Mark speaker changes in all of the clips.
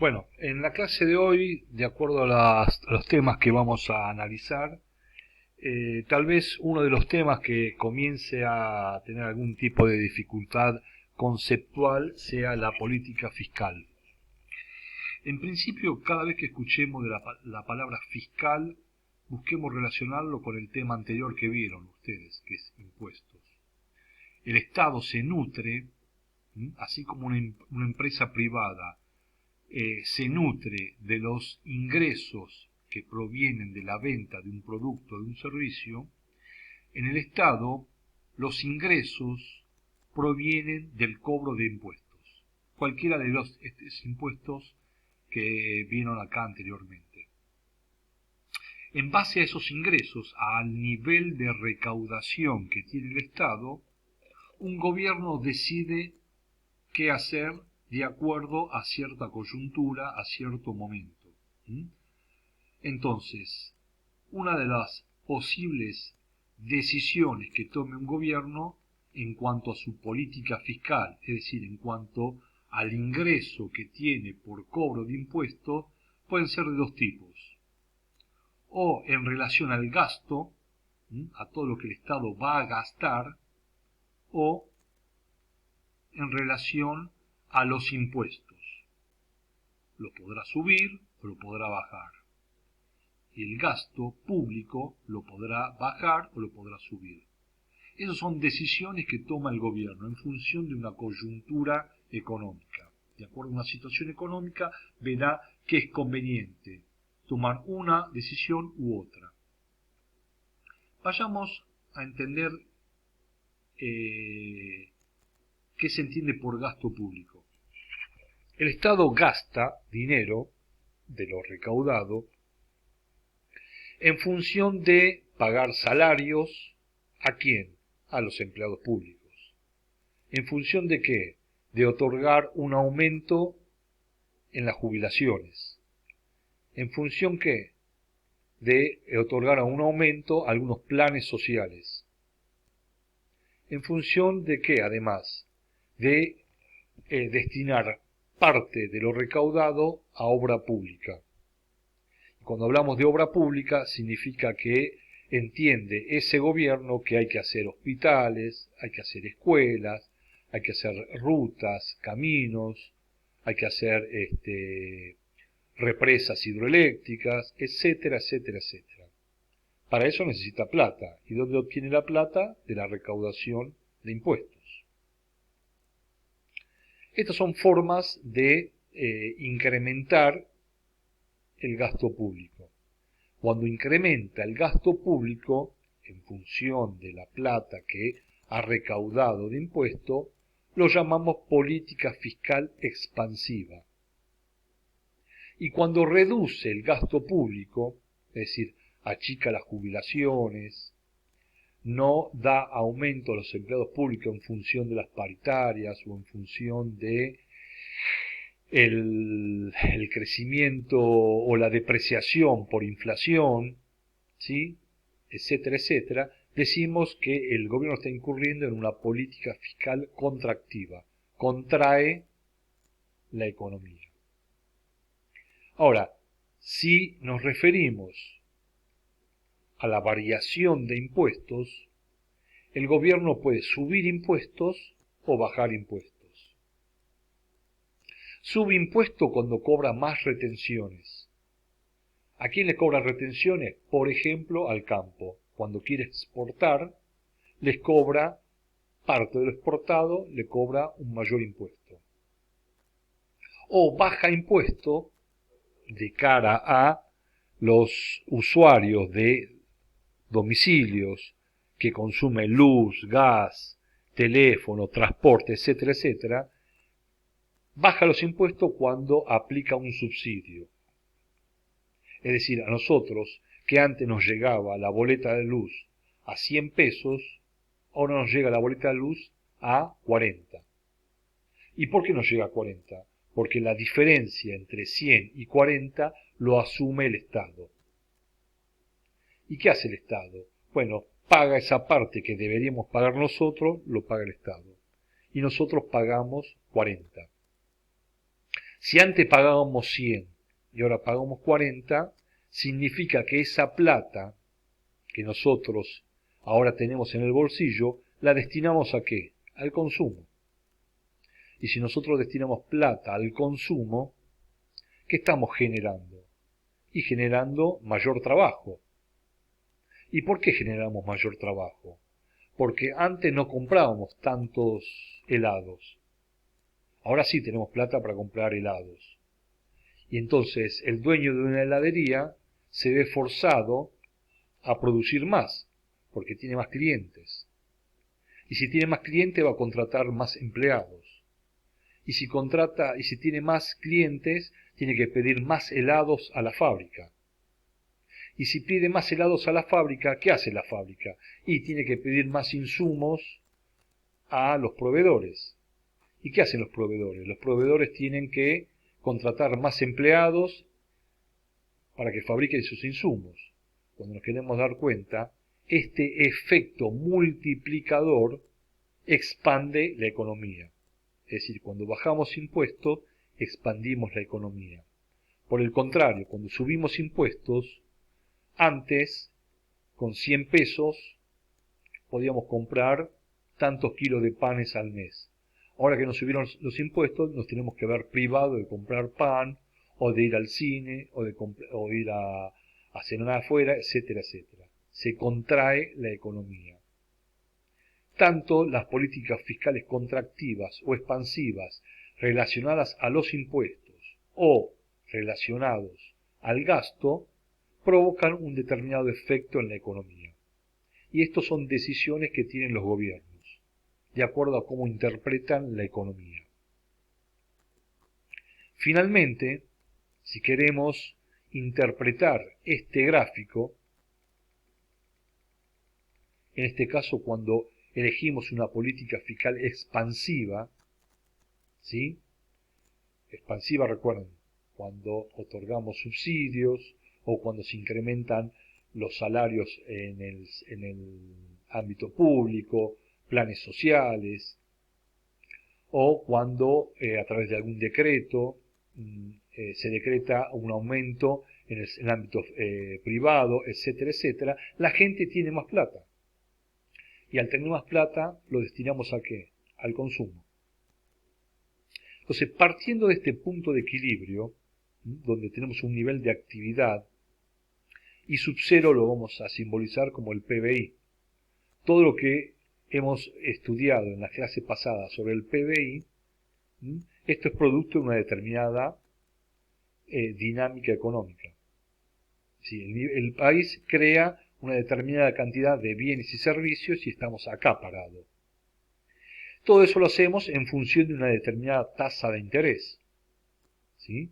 Speaker 1: Bueno, en la clase de hoy, de acuerdo a los temas que vamos a analizar, tal vez uno de los temas que comience a tener algún tipo de dificultad conceptual sea la política fiscal. En principio, cada vez que escuchemos de la palabra fiscal, busquemos relacionarlo con el tema anterior que vieron ustedes, que es impuestos. El Estado se nutre, así como una empresa privada se nutre de los ingresos que provienen de la venta de un producto o de un servicio. En el Estado los ingresos provienen del cobro de impuestos, cualquiera de los impuestos que vieron acá anteriormente. En base a esos ingresos, al nivel de recaudación que tiene el Estado, un gobierno decide qué hacer de acuerdo a cierta coyuntura, a cierto momento. Entonces, una de las posibles decisiones que tome un gobierno en cuanto a su política fiscal, es decir, en cuanto al ingreso que tiene por cobro de impuestos, pueden ser de dos tipos. O en relación al gasto, a todo lo que el Estado va a gastar, o en relación a los impuestos. Lo podrá subir o lo podrá bajar. Y el gasto público lo podrá bajar o lo podrá subir. Esas son decisiones que toma el gobierno en función de una coyuntura económica. De acuerdo a una situación económica, verá que es conveniente tomar una decisión u otra. Vayamos a entender qué se entiende por gasto público. El Estado gasta dinero de lo recaudado en función de pagar salarios. ¿A quién? A los empleados públicos. ¿En función de qué? De otorgar un aumento en las jubilaciones. ¿En función qué? De otorgar un aumento a algunos planes sociales. ¿En función de qué, además? De destinar parte de lo recaudado a obra pública. Cuando hablamos de obra pública, significa que entiende ese gobierno que hay que hacer hospitales, hay que hacer escuelas, hay que hacer rutas, caminos, hay que hacer represas hidroeléctricas, etcétera, etcétera, etcétera. Para eso necesita plata. ¿Y dónde obtiene la plata? De la recaudación de impuestos. Estas son formas de incrementar el gasto público. Cuando incrementa el gasto público en función de la plata que ha recaudado de impuesto, lo llamamos política fiscal expansiva. Y cuando reduce el gasto público, es decir, achica las jubilaciones, no da aumento a los empleados públicos en función de las paritarias o en función de el crecimiento o la depreciación por inflación, ¿sí? Etcétera, etcétera, decimos que el gobierno está incurriendo en una política fiscal contractiva, contrae la economía. Ahora, si nos referimos a la variación de impuestos, el gobierno puede subir impuestos o bajar impuestos. Sube impuesto cuando cobra más retenciones. ¿A quién le cobra retenciones? Por ejemplo, al campo. Cuando quiere exportar, les cobra parte de lo exportado, le cobra un mayor impuesto. O baja impuesto de cara a los usuarios de domicilios que consumen luz, gas, teléfono, transporte, etcétera, etcétera. Baja los impuestos cuando aplica un subsidio. Es decir, a nosotros, que antes nos llegaba la boleta de luz a 100 pesos, ahora nos llega la boleta de luz a 40. ¿Y por qué nos llega a 40? Porque la diferencia entre 100 y 40 lo asume el Estado. ¿Y qué hace el Estado? Bueno, paga esa parte que deberíamos pagar nosotros, lo paga el Estado. Y nosotros pagamos 40. Si antes pagábamos 100 y ahora pagamos 40, significa que esa plata que nosotros ahora tenemos en el bolsillo, la destinamos ¿a qué? Al consumo. Y si nosotros destinamos plata al consumo, ¿qué estamos generando? Y generando mayor trabajo. ¿Y por qué generamos mayor trabajo? Porque antes no comprábamos tantos helados. Ahora sí tenemos plata para comprar helados. Y entonces el dueño de una heladería se ve forzado a producir más, porque tiene más clientes. Y si tiene más clientes va a contratar más empleados. Y si tiene más clientes, tiene que pedir más helados a la fábrica. Y si pide más helados a la fábrica, ¿qué hace la fábrica? Y tiene que pedir más insumos a los proveedores. ¿Y qué hacen los proveedores? Los proveedores tienen que contratar más empleados para que fabriquen sus insumos. Cuando nos queremos dar cuenta, este efecto multiplicador expande la economía. Es decir, cuando bajamos impuestos, expandimos la economía. Por el contrario, cuando subimos impuestos, antes, con 100 pesos, podíamos comprar tantos kilos de panes al mes. Ahora que nos subieron los impuestos, nos tenemos que ver privados de comprar pan, o de ir al cine, o ir a cenar afuera, etcétera, etcétera. Se contrae la economía. Tanto las políticas fiscales contractivas o expansivas relacionadas a los impuestos o relacionados al gasto provocan un determinado efecto en la economía. Y estos son decisiones que tienen los gobiernos, de acuerdo a cómo interpretan la economía. Finalmente, si queremos interpretar este gráfico, en este caso cuando elegimos una política fiscal expansiva, ¿sí? Expansiva, recuerden, cuando otorgamos subsidios o cuando se incrementan los salarios en el ámbito público, planes sociales, o cuando a través de algún decreto se decreta un aumento en el ámbito privado, etcétera, etcétera, la gente tiene más plata. Y al tener más plata, lo destinamos ¿a qué? Al consumo. Entonces, partiendo de este punto de equilibrio, donde tenemos un nivel de actividad, y sub cero lo vamos a simbolizar como el PBI. Todo lo que hemos estudiado en la clase pasada sobre el PBI, esto es producto de una determinada dinámica económica. Sí, el país crea una determinada cantidad de bienes y servicios y estamos acá parados. Todo eso lo hacemos en función de una determinada tasa de interés. ¿Sí?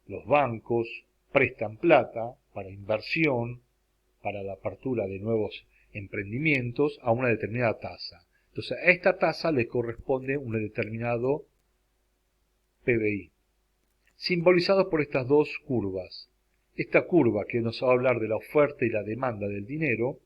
Speaker 1: Los bancos prestan plata para inversión, para la apertura de nuevos emprendimientos a una determinada tasa. Entonces, a esta tasa le corresponde un determinado PBI, simbolizado por estas dos curvas. Esta curva que nos va a hablar de la oferta y la demanda del dinero,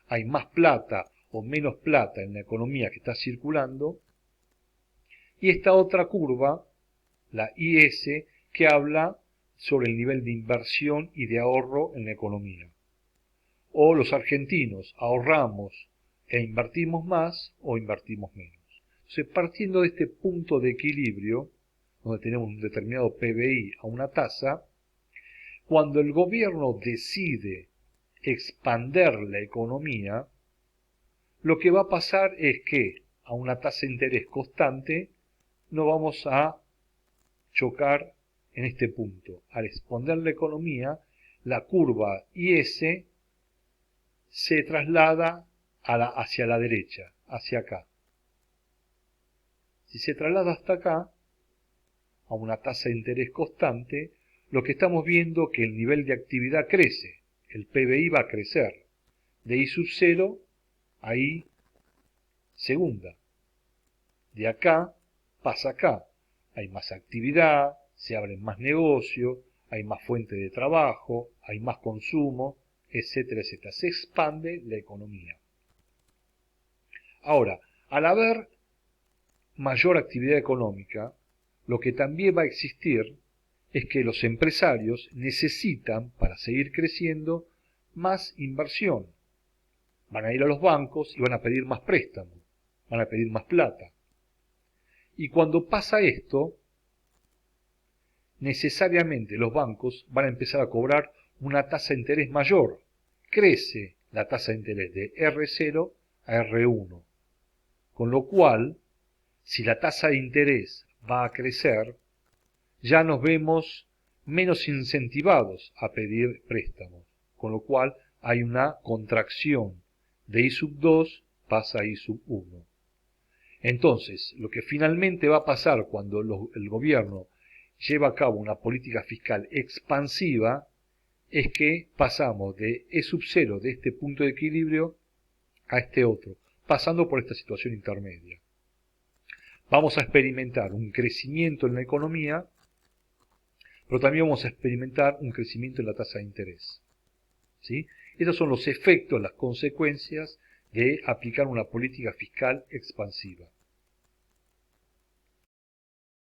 Speaker 1: hay más plata o menos plata en la economía que está circulando, y esta otra curva, la IS, que habla sobre el nivel de inversión y de ahorro en la economía. O los argentinos ahorramos e invertimos más o invertimos menos. Entonces, partiendo de este punto de equilibrio, donde tenemos un determinado PBI a una tasa, cuando el gobierno decide expander la economía, lo que va a pasar es que a una tasa de interés constante no vamos a chocar en este punto. Al expander la economía, la curva IS se traslada hacia la derecha, hacia acá. Si se traslada hasta acá, a una tasa de interés constante, lo que estamos viendo es que el nivel de actividad crece, el PBI va a crecer, de I sub 0 a I segunda. De acá pasa acá, hay más actividad, se abren más negocios, hay más fuentes de trabajo, hay más consumo, etcétera, etcétera. Se expande la economía. Ahora, al haber mayor actividad económica, lo que también va a existir es que los empresarios necesitan, para seguir creciendo, más inversión. Van a ir a los bancos y van a pedir más préstamos, van a pedir más plata. Y cuando pasa esto, necesariamente los bancos van a empezar a cobrar una tasa de interés mayor. Crece la tasa de interés de R0 a R1. Con lo cual, si la tasa de interés va a crecer, ya nos vemos menos incentivados a pedir préstamos. Con lo cual, hay una contracción de I sub 2 pasa a I sub 1. Entonces, lo que finalmente va a pasar cuando el gobierno lleva a cabo una política fiscal expansiva es que pasamos de E sub 0, de este punto de equilibrio, a este otro, pasando por esta situación intermedia. Vamos a experimentar un crecimiento en la economía, pero también vamos a experimentar un crecimiento en la tasa de interés. ¿Sí? Esos son los efectos, las consecuencias de aplicar una política fiscal expansiva.